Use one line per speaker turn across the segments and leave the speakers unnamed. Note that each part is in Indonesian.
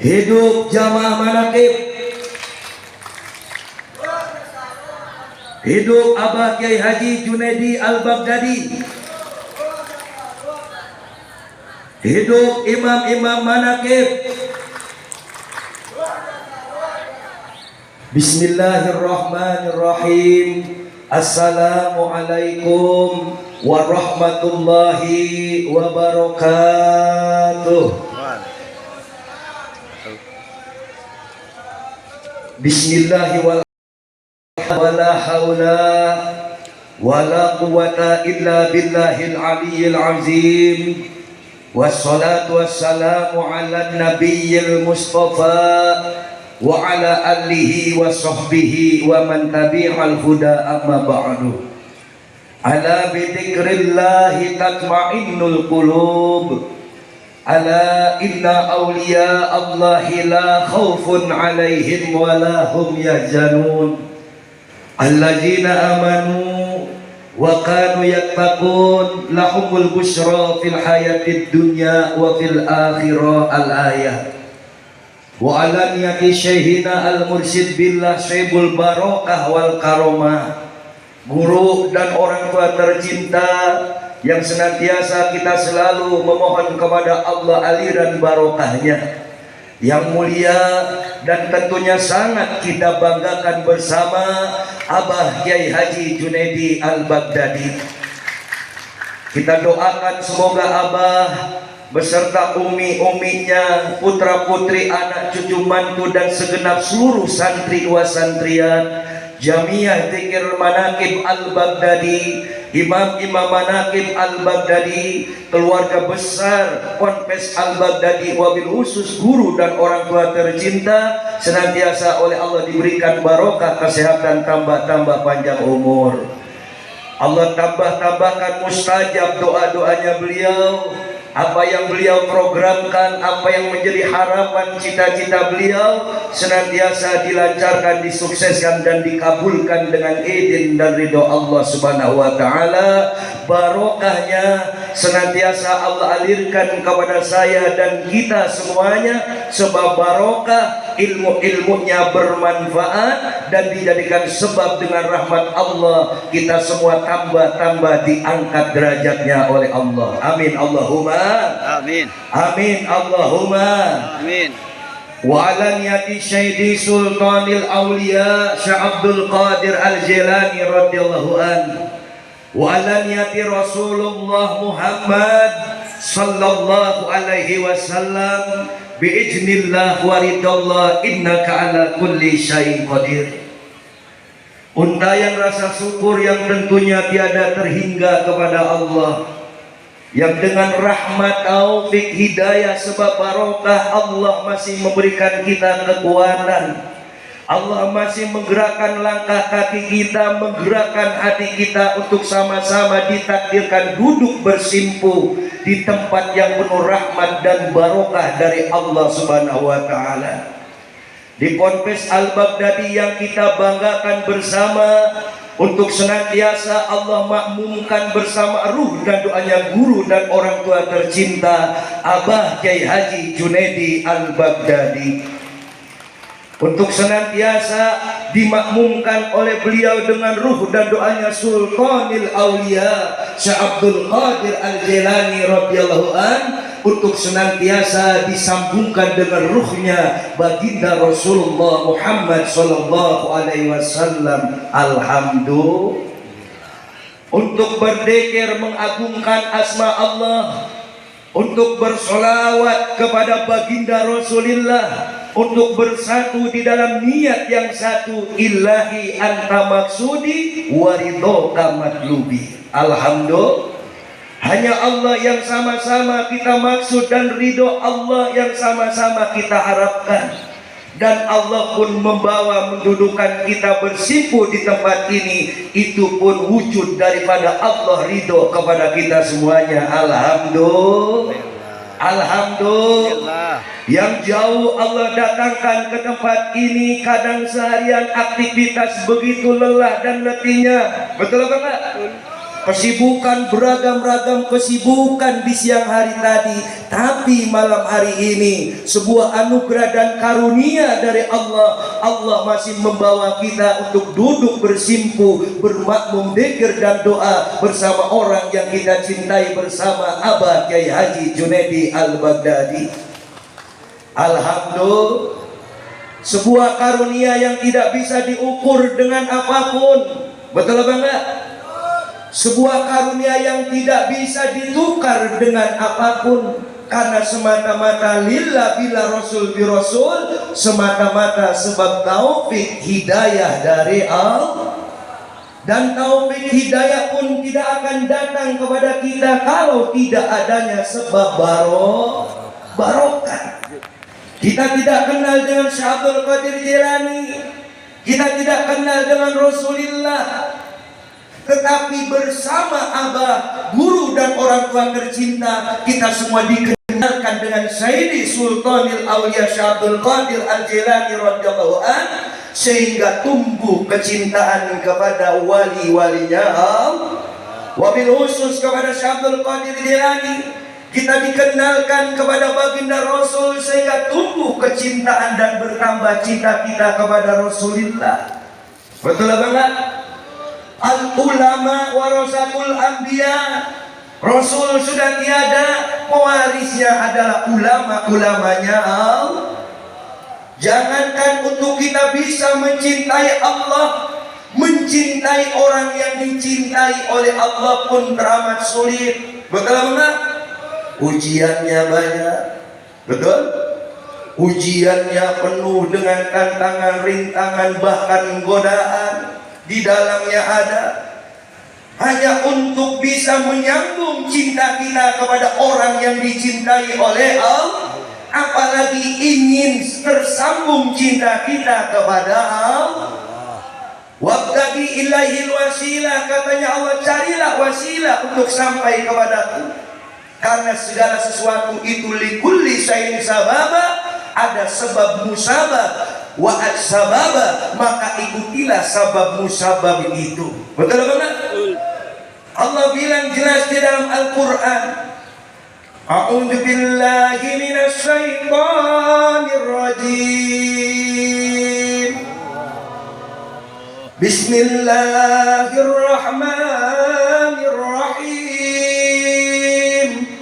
Hidup jamaah manakib. Hidup Abah Kiai Haji Junaidi Al-Baghdadi. Hidup imam-imam manakib. Bismillahirrahmanirrahim. Assalamualaikum warahmatullahi wabarakatuh. Bismillahirrahmanirrahim. Wala haula wala quwwata illa billahil aliyyil azim. Wassalatu wassalamu ala nabiyyil mustafa wa ala alihi wa sahbihi wa man tabi'al huda amma ba'du. Ala bidzikrillahi tatma'innul qulub. Ala inna awliya Allahi la khawfun alaihim wa la hum yahzanun. Alladzina amanu wa kanu yattaqun lahumul busyra fil hayatid dunya wa fil akhirah. Al-ayah. Wa ala niyati syekhina al-mursyid billah Syaibul Barokah wal Karomah, guru dan orang tua tercinta yang senantiasa kita selalu memohon kepada Allah aliran barokahnya yang mulia, dan tentunya sangat kita banggakan bersama Abah Kiai Haji Junaidi Al-Baghdadi. Kita doakan semoga Abah beserta umi-uminya, putra-putri, anak cucu mantu, dan segenap seluruh santri wa santriat Jamiah Dzikir Manaqib Al-Baghdadi, imam-imam Manaqib Al-Baghdadi, keluarga besar Ponpes Al-Baghdadi, wabil khusus guru dan orang tua tercinta, senantiasa oleh Allah diberikan barokah kesehatan, tambah-tambah panjang umur. Allah tambah-tambahkan mustajab doa-doanya beliau. Apa yang beliau programkan, apa yang menjadi harapan cita-cita beliau, senantiasa dilancarkan, disukseskan, dan dikabulkan dengan izin dan ridho Allah Subhanahu wa Ta'ala. Barokahnya senantiasa Allah alirkan kepada saya dan kita semuanya, sebab barokah ilmu-ilmunya bermanfaat dan dijadikan sebab dengan rahmat Allah kita semua tambah-tambah diangkat derajatnya oleh Allah. Amin Allahumma amin. Amin Allahumma amin. Wa ala niyati Syekh Sultanil Auliya Syekh Abdul Qadir Al-Jilani radhiyallahu anhu, wa ala niyati Rasulullah Muhammad sallallahu alaihi wasallam, biiznillah wa ridallah, innaka ala kulli syai'in qadir. Untayan rasa syukur yang tentunya tiada terhingga kepada Allah, yang dengan rahmat, taufik, hidayah, sebab barokah Allah masih memberikan kita kekuatan. Allah masih menggerakkan langkah kaki kita, menggerakkan hati kita untuk sama-sama ditakdirkan duduk bersimpu di tempat yang penuh rahmat dan barokah dari Allah Subhanahu wa Ta'ala. Di Ponpes Al-Baghdadi yang kita banggakan bersama, untuk senantiasa Allah makmumkan bersama ruh dan doanya guru dan orang tua tercinta Abah Kiai Haji Junaidi Al-Baghdadi, untuk senantiasa dimakmumkan oleh beliau dengan ruh dan doanya Sultanil Auliya Syekh Abdul Qadir Al-Jilani radhiyallahu an, untuk senantiasa disambungkan dengan ruhnya baginda Rasulullah Muhammad sallallahu alaihi wasallam. Alhamdulillah. Untuk berzikir mengagungkan asma Allah, untuk bersolawat kepada baginda Rasulullah, untuk bersatu di dalam niat yang satu, ilahi anta maksudi waridhoka matlubi. Alhamdulillah. Hanya Allah yang sama-sama kita maksud dan ridho Allah yang sama-sama kita harapkan. Dan Allah pun membawa mendudukan kita bersimpu di tempat ini, itu pun wujud daripada Allah ridho kepada kita semuanya. Alhamdulillah. Alhamdulillah. Yang jauh Allah datangkan ke tempat ini, kadang seharian aktivitas begitu lelah dan letihnya. Betul apa enggak? Kesibukan, beragam-ragam kesibukan di siang hari tadi, tapi malam hari ini sebuah anugerah dan karunia dari Allah. Allah masih membawa kita untuk duduk bersimpu, bermakmum dzikir dan doa bersama orang yang kita cintai, bersama Abah Kyai Haji Junaidi Al-Baghdadi. Alhamdulillah, sebuah karunia yang tidak bisa diukur dengan apapun. Betul apa enggak? Sebuah karunia yang tidak bisa ditukar dengan apapun, karena semata-mata lillah bila rasul bi rasul, semata-mata sebab taufik hidayah dari Allah. Dan taufik hidayah pun tidak akan datang kepada kita kalau tidak adanya sebab barokah. Kita tidak kenal dengan Syekh Abdul Qadir Jilani, kita tidak kenal dengan Rasulullah, tetapi bersama Abah, guru dan orang tua tercinta, kita semua dikenalkan dengan Sayyidi Sultanil Auliya Syekh Abdul Qadir Al-Jilani radhiyallahu an, sehingga tumbuh kecintaan kepada wali-walinya Allah. Wabil khusus kepada Syekh Abdul Qadir Jilani, kita dikenalkan kepada baginda Rasul, sehingga tumbuh kecintaan dan bertambah cinta kita kepada Rasulullah. Betul apa enggak? Al-ulama warasatul anbiya. Rasul sudah tiada, pewarisnya adalah ulama-ulamanya Allah. Jangankan untuk kita bisa mencintai Allah, mencintai orang yang dicintai oleh Allah pun teramat sulit. Betul apa enggak? Ujiannya banyak. Betul? Ujiannya penuh dengan tantangan, rintangan, bahkan godaan. Di dalamnya ada hanya untuk bisa menyambung cinta kita kepada orang yang dicintai oleh Allah, apalagi ingin tersambung cinta kita kepada Allah. Wabtaghi ilaihil wasilah, katanya Allah, carilah wasilah untuk sampai kepadaku, karena segala sesuatu itu likulli syai'in sababa, ada sebab musabab. Wa'ad sababa, maka ikutilah sabab musabab itu. Betul apa enggak? Allah bilang jelas di dalam Al-Quran, A'udzu billahi minasy syaithanir rajim. Bismillahirrahmanirrahim.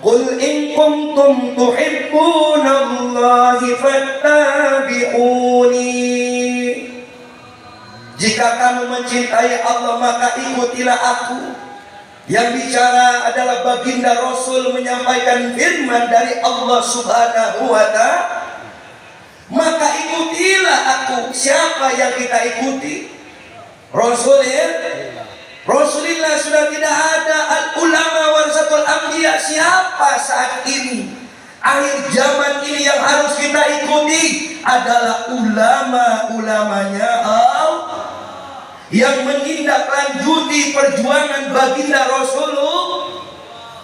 Qul in kuntum tuhibbunallahi fattabi'uni. Jika kamu mencintai Allah, maka ikutilah aku. Yang bicara adalah baginda Rasul, menyampaikan firman dari Allah Subhanahu wa ta'ala. Maka ikutilah aku. Siapa yang kita ikuti? Rasulullah sudah tidak ada. Al-ulama warasatul anbiya. Siapa saat ini, akhir zaman ini, yang harus kita ikuti adalah ulama-ulamanya Allah, yang menindaklanjuti perjuangan baginda Rasulullah,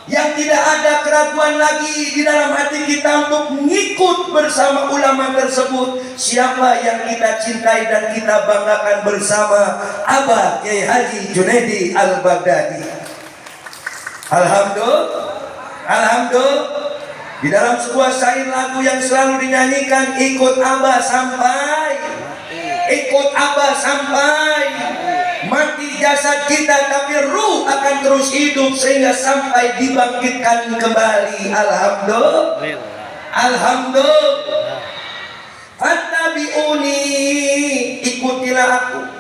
yang tidak ada keraguan lagi di dalam hati kita untuk mengikut bersama ulama tersebut. Siapa yang kita cintai dan kita banggakan bersama? Abah Kyai Haji Junaidi Al-Baghdadi. Alhamdulillah. Di dalam sebuah syair lagu yang selalu dinyanyikan, ikut Abah sampai, ikut Abah sampai mati jasad kita, tapi ruh akan terus hidup sehingga sampai dibangkitkan kembali. Alhamdulillah. Fattabi'uni, ikutilah aku.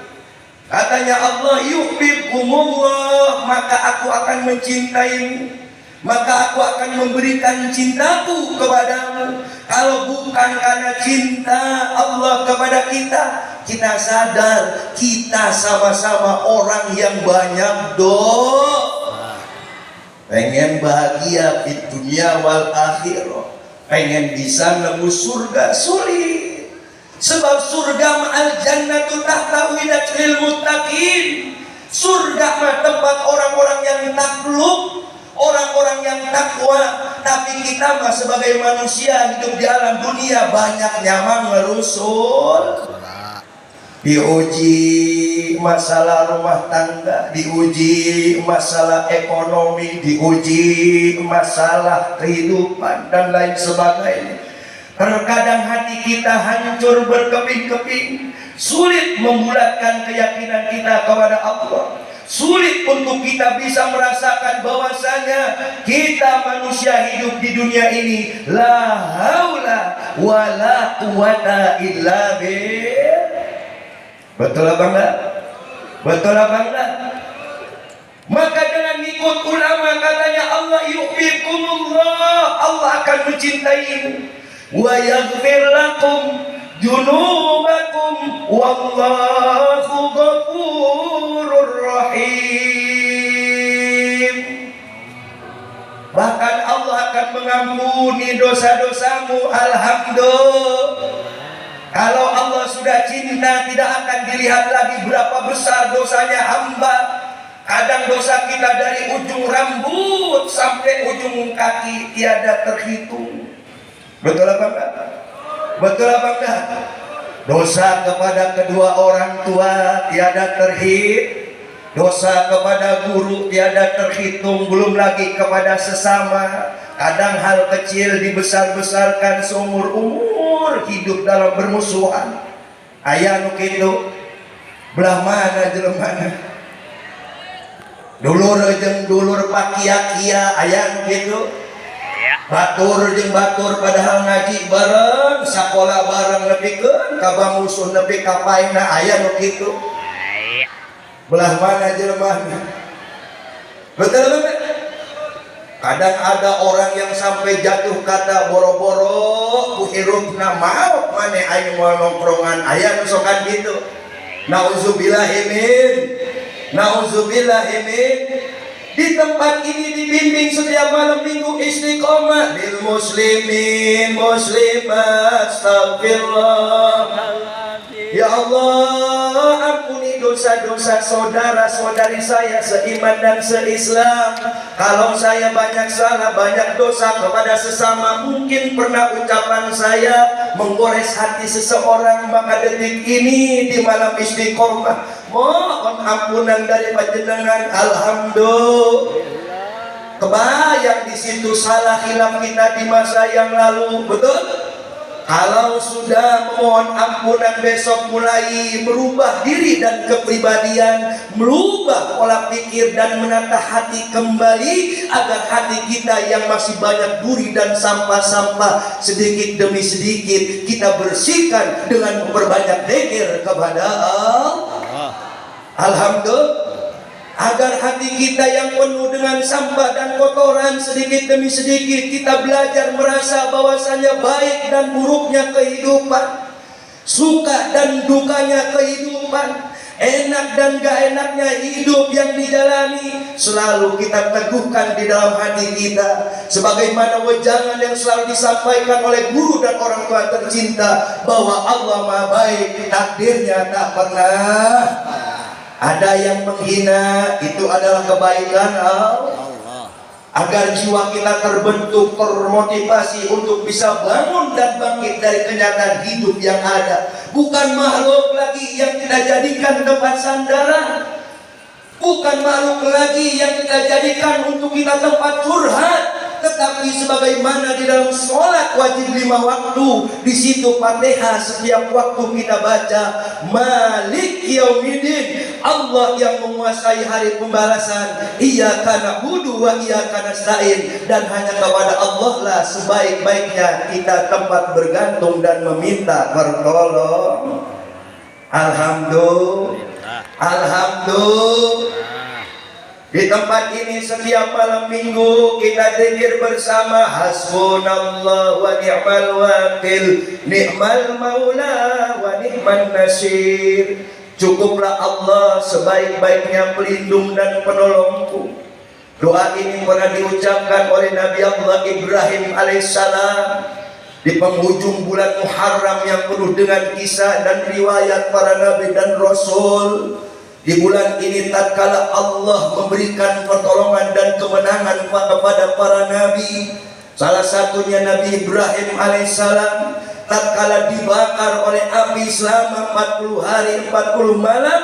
Katanya Allah, yuhibbukumullah, maka aku akan mencintaimu, maka aku akan memberikan cintaku kepadamu. Kalau bukan karena cinta Allah kepada kita, kita sadar kita sama-sama orang yang banyak dosa. Pengen bahagia di dunia wal akhirah, pengen bisa nembus surga, sulit. Sebab surga ma'al jannatu tahta widatil muttaqin. Surga mah tempat orang-orang yang takluk, orang-orang yang takwa. Tapi kita mah sebagai manusia hidup di alam dunia banyak nyaman ngerusul. diuji masalah rumah tangga, diuji masalah ekonomi, diuji masalah kehidupan dan lain sebagainya. Terkadang hati kita hancur berkeping-keping, sulit membulatkan keyakinan kita kepada Allah, sulit untuk kita bisa merasakan bahwasanya kita manusia hidup di dunia ini la haula wala quwata illa billah. Betul apa enggak? Betul apa enggak? Maka dengan ikut ulama, katanya Allah yuhibbukumullah, Allah akan mencintaimu, wa yaghfir lakum junubakum wallahu ghafurur rahim. Bahkan Allah akan mengampuni dosa-dosamu. Alhamdulillah. Kalau Allah sudah cinta, tidak akan dilihat lagi berapa besar dosanya hamba. Kadang dosa kita dari ujung rambut sampai ujung kaki tiada terhitung. Betul apa enggak? Betul apa enggak? Dosa kepada kedua orang tua tiada terhitung, dosa kepada guru tiada terhitung, belum lagi kepada sesama. Kadang hal kecil dibesar-besarkan seumur umur, hidup dalam bermusuhan. Aya nu kitu, belah mana jelemana? Dulur jeung dulur pakia-kia, aya nu kitu. Batur jeung batur padahal ngaji bareng, sakola bareng nepikeun ka musuh nepi ka paina, aya nu kitu. Belah mana jelemana? Betul betul. Kadang ada orang yang sampai jatuh kata boro-boro ku hirupna maot mane aing moal nongkrongan, aya nu sokan gitu. Nauzubillahimin. Nauzubillahimin. Di tempat ini dibimbing setiap malam minggu istiqomah lil muslimin muslimat astagfirullah. Ya Allah, ampuni dosa-dosa saudara-saudari saya seiman dan seislam. Kalau saya banyak salah, banyak dosa kepada sesama, mungkin pernah ucapan saya menggores hati seseorang, maka detik ini di malam istiqomah mohon ampunan dari panjenengan. Alhamdulillah. Kebayang di situ salah hilaf kita di masa yang lalu, betul? Kalau sudah memohon ampunan, besok mulai merubah diri dan kepribadian, merubah pola pikir dan menata hati kembali, agar hati kita yang masih banyak duri dan sampah-sampah sedikit demi sedikit kita bersihkan dengan memperbanyak zikir kepada Allah. Alhamdulillah. Agar hati kita yang penuh dengan sampah dan kotoran sedikit demi sedikit kita belajar merasa bahwasanya baik dan buruknya kehidupan, suka dan dukanya kehidupan, enak dan gak enaknya hidup yang dijalani, selalu kita teguhkan di dalam hati kita. Sebagaimana wejangan yang selalu disampaikan oleh guru dan orang tua tercinta, bahwa Allah Maha Baik, takdirnya tak pernah ada yang menghina. Itu adalah kebaikan Allah. Agar jiwa kita terbentuk, termotivasi untuk bisa bangun dan bangkit dari kenyataan hidup yang ada. Bukan makhluk lagi yang kita jadikan tempat sandaran, bukan makhluk lagi yang kita jadikan untuk kita tempat curhat, tetapi sebagaimana di dalam sholat wajib 5 waktu, di situ Fatihah setiap waktu kita baca Malik Yaumiddin, Allah yang menguasai hari pembalasan, Iyyaka na'budu wa iyyaka nasta'in, dan hanya kepada Allah lah sebaik-baiknya kita tempat bergantung dan meminta pertolongan. Alhamdulillah. Alhamdulillah. Di tempat ini setiap malam minggu kita zikir bersama hasbunallah wa ni'mal wakil, ni'mal maula wa ni'man nasir. Cukuplah Allah sebaik-baiknya pelindung dan penolongku. Doa ini pernah diucapkan oleh Nabi Allah Ibrahim alaihissalam di penghujung bulan Muharram yang penuh dengan kisah dan riwayat para nabi dan rasul. Di bulan ini tatkala Allah memberikan pertolongan dan kemenangan kepada para nabi, salah satunya Nabi Ibrahim alaihissalam, tatkala dibakar oleh api selama 40 hari 40 malam.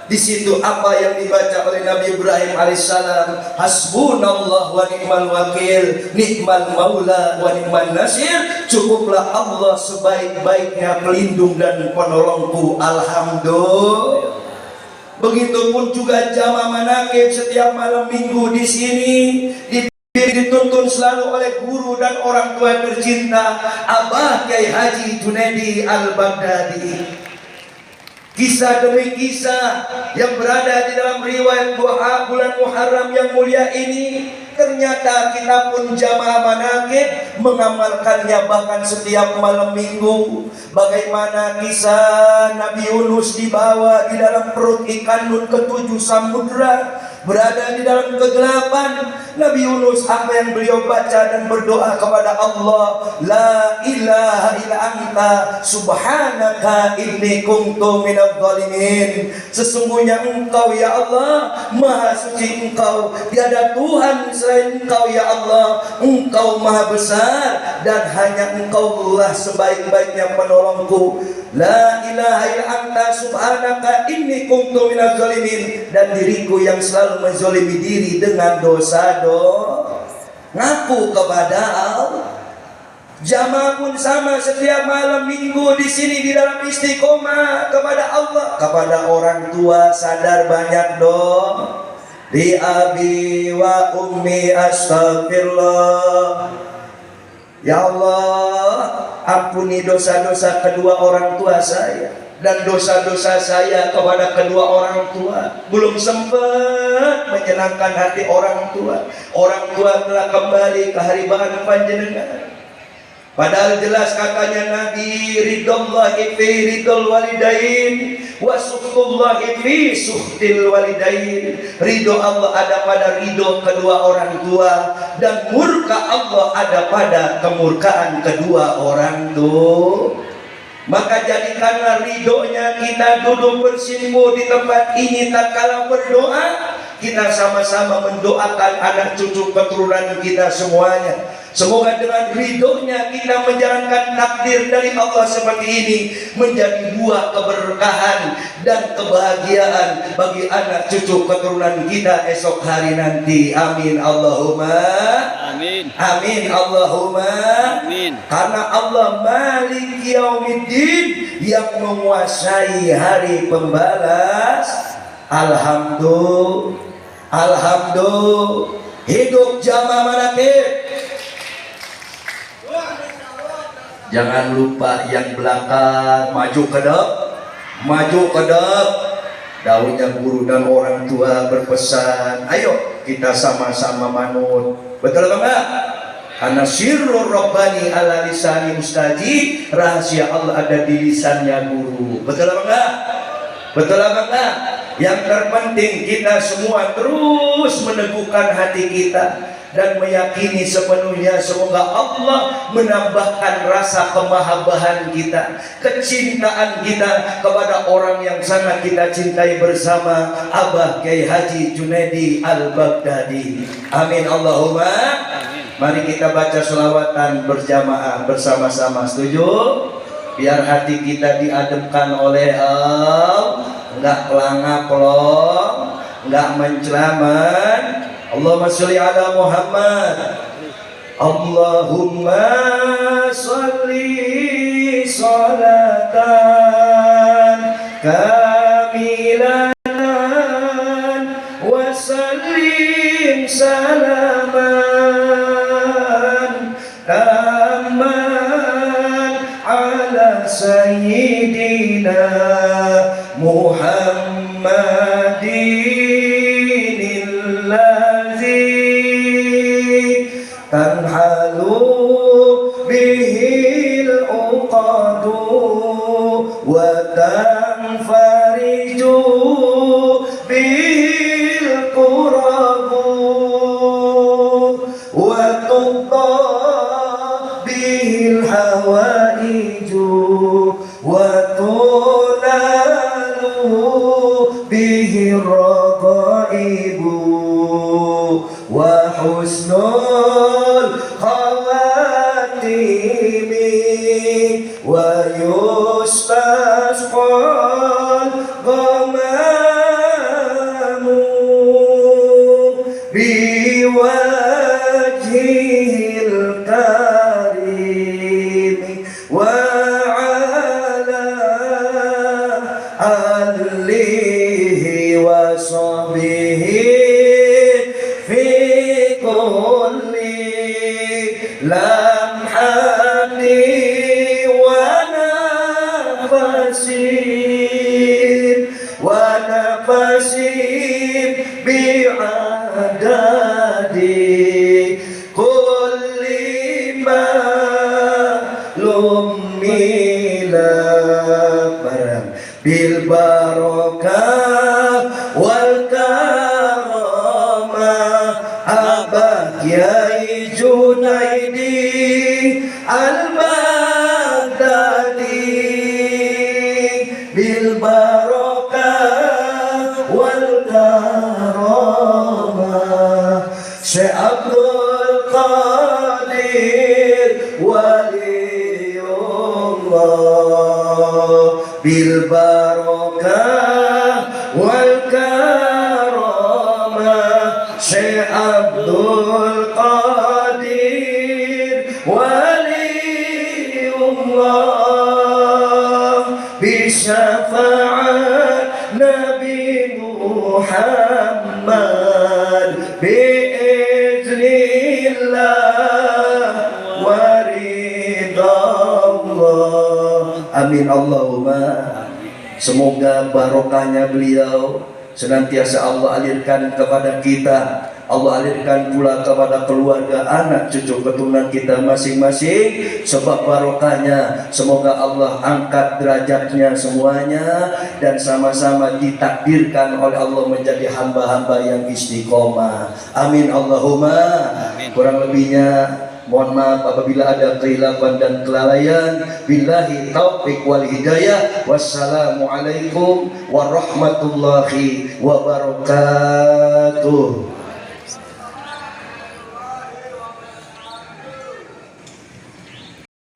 Di situ apa yang dibaca oleh Nabi Ibrahim alaihissalam, hasbunallah wa ni'mal wakil, nikmal maula wa ni'man nasir, cukuplah Allah sebaik-baiknya pelindung dan penolongku. Alhamdulillah. Begitupun juga jamaah manaqib setiap malam minggu di sini dituntun selalu oleh guru dan orang tua tercinta Abah Kiai Haji Junaidi Al-Baghdadi. Kisah demi kisah yang berada di dalam riwayat bulan Muharram yang mulia ini, ternyata kita pun jamaah manaqib mengamalkannya bahkan setiap malam minggu. Bagaimana kisah Nabi Yunus dibawa di dalam perut ikan nun ke-7 samudra, berada di dalam kegelapan. Nabi Yunus apa yang beliau baca dan berdoa kepada Allah, la ilaha illa anta subhanaka inni kuntu minadh dhalimin. Sesungguhnya engkau ya Allah, maha suci engkau, tiada Tuhan selain engkau ya Allah, engkau maha besar dan hanya engkau lah sebaik-baiknya penolongku. La ilaha illa anta subhanaka inni kuntu minadh dhalimin. Dan diriku yang selalu menzalimi diri dengan dosa ngaku kepada Allah. Jamaah pun sama, setiap malam minggu di sini di dalam istiqomah kepada Allah, kepada orang tua sadar banyak dong. Di abi wa ummi astaghfirullah. Ya Allah, ampuni dosa-dosa kedua orang tua saya dan dosa-dosa saya kepada kedua orang tua. Belum sempat menyenangkan hati orang tua. Orang tua telah kembali ke haribaan panjenengan. Padahal jelas katanya Nabi, ridallahi fi ridal walidain wa sukhtullahi fi sukhtil walidain. Ridho Allah ada pada ridho kedua orang tua dan murka Allah ada pada kemurkaan kedua orang tua. Maka jadikanlah ridhonya kita duduk bersimpuh di tempat ini tatkala berdoa, kita sama-sama mendoakan anak cucu keturunan kita semuanya. Semoga dengan ridhonya kita menjalankan takdir dari Allah seperti ini menjadi buah keberkahan dan kebahagiaan bagi anak cucu keturunan kita esok hari nanti. Amin Allahumma amin. Amin Allahumma amin. Karena Allah Malik Yaumiddin yang menguasai hari pembalas. Alhamdulillah. Alhamdulillah. Hidup jamaah manaqib. Jangan lupa yang belakang, maju ke depan, maju ke depan. Daunnya guru dan orang tua berpesan, ayo kita sama-sama manut. Betul apa enggak? Karena sirrul rabbani ala lisani ustadi, rahasia Allah ada di lisannya guru. Betul apa enggak? Betul apa enggak? Yang terpenting kita semua terus meneguhkan hati kita dan meyakini sepenuhnya semoga Allah menambahkan rasa kemahabbatan kita, kecintaan kita kepada orang yang sangat kita cintai bersama, Abah Kiai Haji Junaidi Al-Baghdadi. Amin Allahumma amin. Mari kita baca selawatan berjamaah bersama-sama. Setuju? Biar hati kita diademkan oleh Allah, enggak pelanga-pelong, enggak mencelaman. Allahumma sholli ala Muhammad. Allahumma sholli sholatan kamilatan wa sallim salaman tamman ala sayyidina Muhammadin tanhalu bihil uqadu wa tanfariju bihil qurabu wa tuqta bihil hawaiju wa tunalu bihil raqaibu wa husnul khawatimi ويستسقى الغمام بوجهه الكريم وعلى آله وصحبه في كل لمحة ونفس بعدد كل معلوم بالبركة والكرامة أباك يا جنيدي البغدادي بالبركة والكرامة شيخ عبد القادر ولي الله بالبركة والكرامة شيخ عبد القادر ولي الله بشفاعة نبي محمد بإذن الله ورضا الله. Amin Allahumma. Semoga barokahnya beliau senantiasa Allah alirkan kepada kita, Allah alirkan pula kepada keluarga, anak, cucu, keturunan kita masing-masing. Sebab barokahnya semoga Allah angkat derajatnya semuanya dan sama-sama ditakdirkan oleh Allah menjadi hamba-hamba yang istiqomah. Amin Allahumma. Amin. Kurang lebihnya mohon maaf apabila ada kehilafan dan kelalaian. Billahi taufiq wal hidayah. Wassalamualaikum warahmatullahi wabarakatuh.